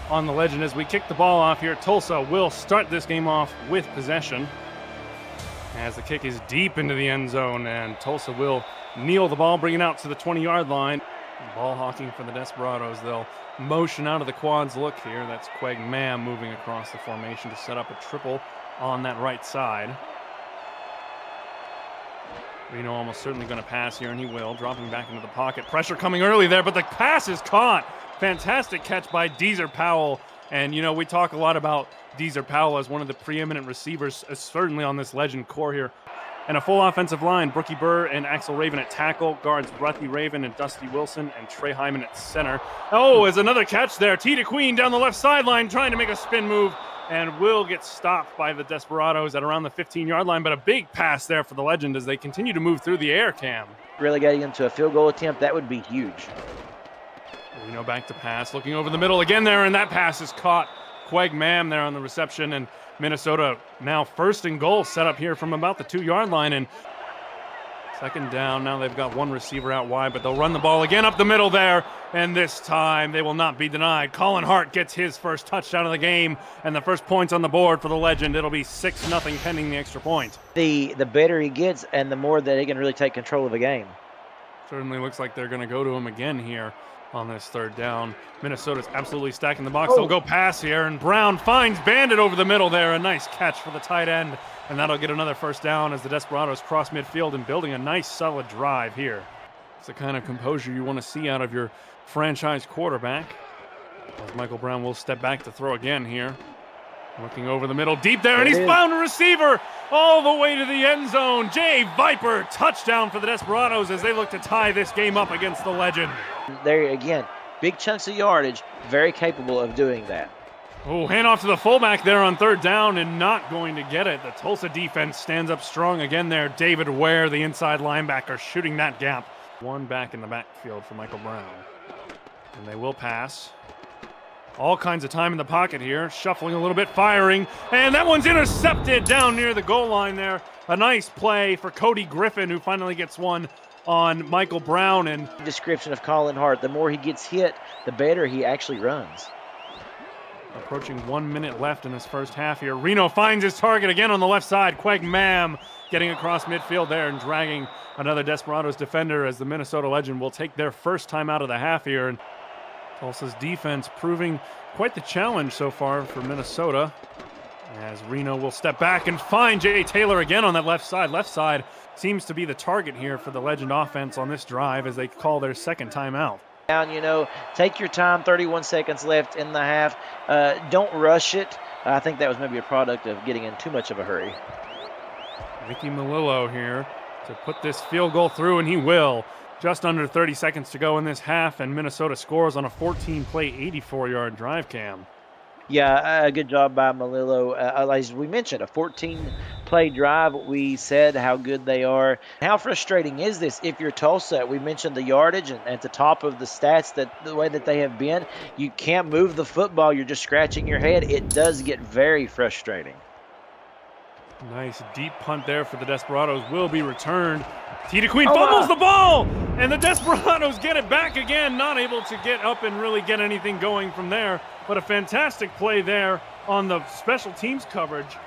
on the Legend as we kick the ball off here. Tulsa will start this game off with possession as the kick is deep into the end zone, and Tulsa will kneel the ball, bring it out to the 20-yard line. Ball hawking for the Desperados. They'll motion out of the quads look here. That's Quag Mam moving across the formation to set up a triple on that right side. Reno almost certainly going to pass here, and he will, dropping back into the pocket. Pressure coming early there, but the pass is caught. Fantastic catch by Deezer Powell. And, you know, we talk a lot about Deezer Powell as one of the preeminent receivers, certainly on this Legend core here. And a full offensive line, Brookie Burr and Axel Raven at tackle, guards Breathy Raven and Dusty Wilson, and Trey Hyman at center. Oh, is another catch there. T to Queen down the left sideline trying to make a spin move, and will get stopped by the Desperados at around the 15-yard line, but a big pass there for the Legend as they continue to move through the air, Cam. Really getting into a field goal attempt, that would be huge. Reno back to pass, looking over the middle again there, and that pass is caught. Quag Mam there on the reception, and Minnesota now first and goal set up here from about the 2-yard line, and second down. Now they've got one receiver out wide, but they'll run the ball again up the middle there, and this time they will not be denied. Colin Hart gets his first touchdown of the game, and the first points on the board for the Legend. It'll be 6-0 pending the extra point. The better he gets, and the more that he can really take control of the game. Certainly looks like they're going to go to him again here on this third down. Minnesota's absolutely stacking the box. They'll go pass here, and Brown finds Bandit over the middle there. A nice catch for the tight end, and that'll get another first down as the Desperados cross midfield and building a nice solid drive here. It's the kind of composure you want to see out of your franchise quarterback. As Michael Brown will step back to throw again here. Looking over the middle, deep there, and he's found a receiver all the way to the end zone. Jay Viper, touchdown for the Desperados as they look to tie this game up against the Legend. There again, big chunks of yardage, very capable of doing that. Oh, handoff to the fullback there on third down and not going to get it. The Tulsa defense stands up strong again there. David Ware, the inside linebacker, shooting that gap. One back in the backfield for Michael Brown. And they will pass. All kinds of time in the pocket here, shuffling a little bit, firing, and that one's intercepted down near the goal line there. A nice play for Cody Griffin, who finally gets one on Michael Brown. And description of Colin Hart, the more he gets hit, the better he actually runs. Approaching 1 minute left in this first half here. Reno finds his target again on the left side. Quag Mam getting across midfield there and dragging another Desperados defender as the Minnesota Legend will take their first time out of the half here. And Tulsa's defense proving quite the challenge so far for Minnesota, as Reno will step back and find Jay Taylor again on that left side. Left side seems to be the target here for the Legend offense on this drive as they call their second timeout. Down, you know, take your time, 31 seconds left in the half. Don't rush it. I think that was maybe a product of getting in too much of a hurry. Mickey Melillo here to put this field goal through, and he will. Just under 30 seconds to go in this half, and Minnesota scores on a 14-play, 84-yard drive, Cam. Yeah, good job by Melillo. As we mentioned, a 14-play drive. We said how good they are. How frustrating is this if you're Tulsa? We mentioned the yardage and at the top of the stats, that the way that they have been, you can't move the football. You're just scratching your head. It does get very frustrating. Nice deep punt there for the Desperados will be returned. T to Queen fumbles the ball, and the Desperados get it back again, not able to get up and really get anything going from there, but a fantastic play there on the special teams coverage.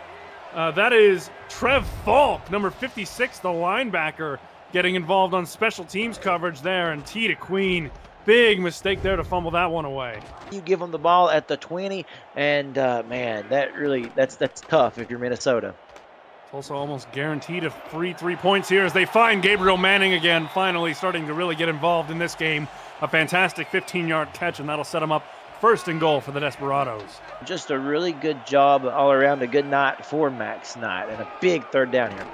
That is Trev Falk, number 56, the linebacker, getting involved on special teams coverage there, and T to Queen, big mistake there to fumble that one away. You give them the ball at the 20, and man, that's tough if you're Minnesota. Tulsa almost guaranteed a free 3 points here as they find Gabriel Manning again, finally starting to really get involved in this game. A fantastic 15-yard catch, and that'll set them up first and goal for the Desperados. Just a really good job all around. A good night for Max Knight, and a big third down here.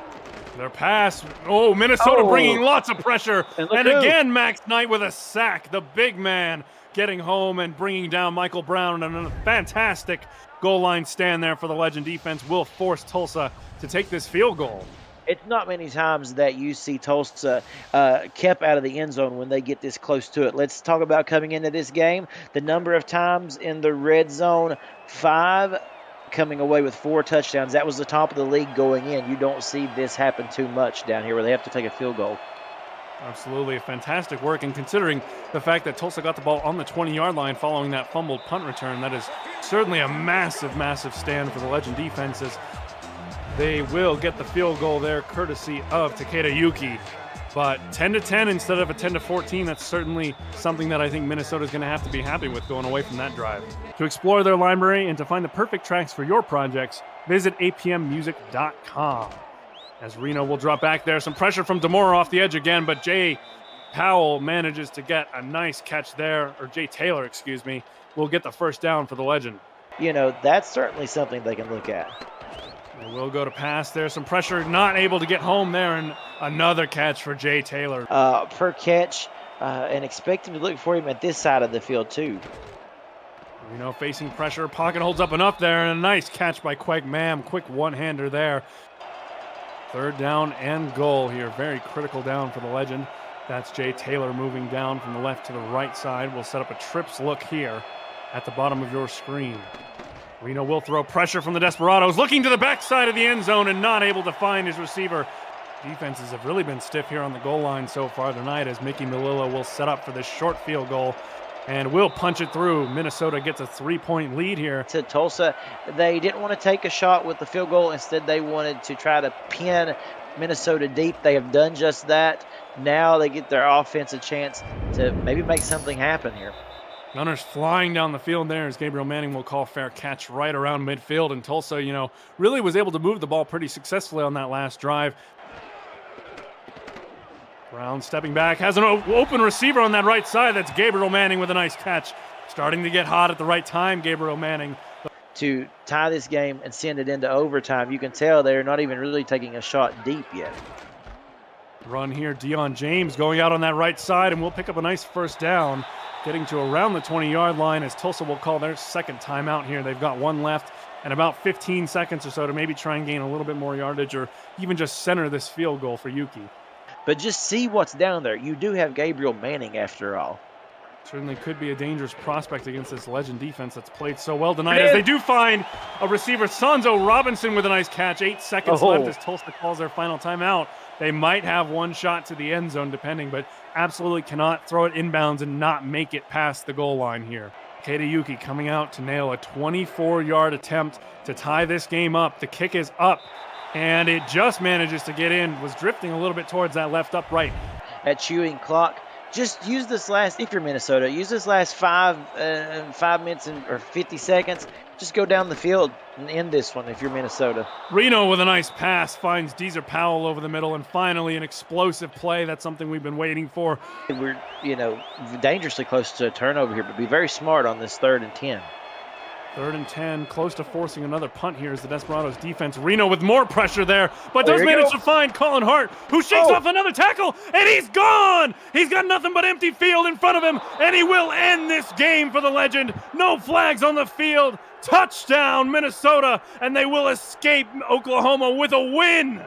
Their pass. Oh, Minnesota bringing lots of pressure. And again, Max Knight with a sack. The big man getting home and bringing down Michael Brown. And a fantastic goal line stand there for the Legend defense will force Tulsa to take this field goal. It's not many times that you see Tulsa kept out of the end zone when they get this close to it. Let's talk about coming into this game. The number of times in the red zone, 5, coming away with 4 touchdowns. That was the top of the league going in. You don't see this happen too much down here where they have to take a field goal. Absolutely, fantastic work. And considering the fact that Tulsa got the ball on the 20-yard line following that fumbled punt return, that is certainly a massive, massive stand for the Legend defenses. They will get the field goal there, courtesy of Takeda Yuki. But 10-10 instead of a 10-14, that's certainly something that I think Minnesota is going to have to be happy with going away from that drive. To explore their library and to find the perfect tracks for your projects, visit apmmusic.com. As Reno will drop back there. Some pressure from DeMora off the edge again, but Jay Powell manages to get a nice catch there, or Jay Taylor, excuse me, will get the first down for the Legend. You know, that's certainly something they can look at. They will go to pass there. Some pressure, not able to get home there, and another catch for Jay Taylor. Per catch, and expect him to look for him at this side of the field, too. Reno facing pressure. Pocket holds up enough there, and a nice catch by Quake Mam. Quick one-hander there. Third down and goal here. Very critical down for the Legend. That's Jay Taylor moving down from the left to the right side. We'll set up a trips look here at the bottom of your screen. Reno will throw pressure from the Desperados, looking to the backside of the end zone and not able to find his receiver. Defenses have really been stiff here on the goal line so far tonight, as Mickey Melillo will set up for this short field goal and will punch it through. Minnesota gets a 3-point lead here. To Tulsa, they didn't want to take a shot with the field goal. Instead, they wanted to try to pin Minnesota deep. They have done just that. Now they get their offense a chance to maybe make something happen here. Gunners flying down the field there as Gabriel Manning will call fair catch right around midfield. And Tulsa, you know, really was able to move the ball pretty successfully on that last drive. Brown stepping back, has an open receiver on that right side. That's Gabriel Manning with a nice catch. Starting to get hot at the right time, Gabriel Manning. To tie this game and send it into overtime, you can tell they're not even really taking a shot deep yet. Run here, Deion James going out on that right side, and we'll pick up a nice first down, getting to around the 20-yard line as Tulsa will call their second timeout here. They've got one left and about 15 seconds or so to maybe try and gain a little bit more yardage or even just center this field goal for Yuki. But just see what's down there. You do have Gabriel Manning after all. Certainly could be a dangerous prospect against this Legend defense that's played so well tonight, as they do find a receiver, Sonzo Robinson, with a nice catch. 8 seconds left as Tulsa calls their final timeout. They might have one shot to the end zone depending, but absolutely cannot throw it inbounds and not make it past the goal line here. Takeda Yuki coming out to nail a 24-yard attempt to tie this game up. The kick is up, and it just manages to get in. Was drifting a little bit towards that left upright. At chewing clock, just use this last, if you're Minnesota, use this last 5 minutes or 50 seconds. Just go down the field and end this one if you're Minnesota. Reno with a nice pass finds Deezer Powell over the middle, and finally an explosive play. That's something we've been waiting for. We're, dangerously close to a turnover here, but be very smart on this 3rd and 10. 3rd and 10, close to forcing another punt here as the Desperados defense. Reno with more pressure there, but does manage to find Colin Hart, who shakes off another tackle, and he's gone! He's got nothing but empty field in front of him, and he will end this game for the Legend. No flags on the field. Touchdown, Minnesota, and they will escape Oklahoma with a win.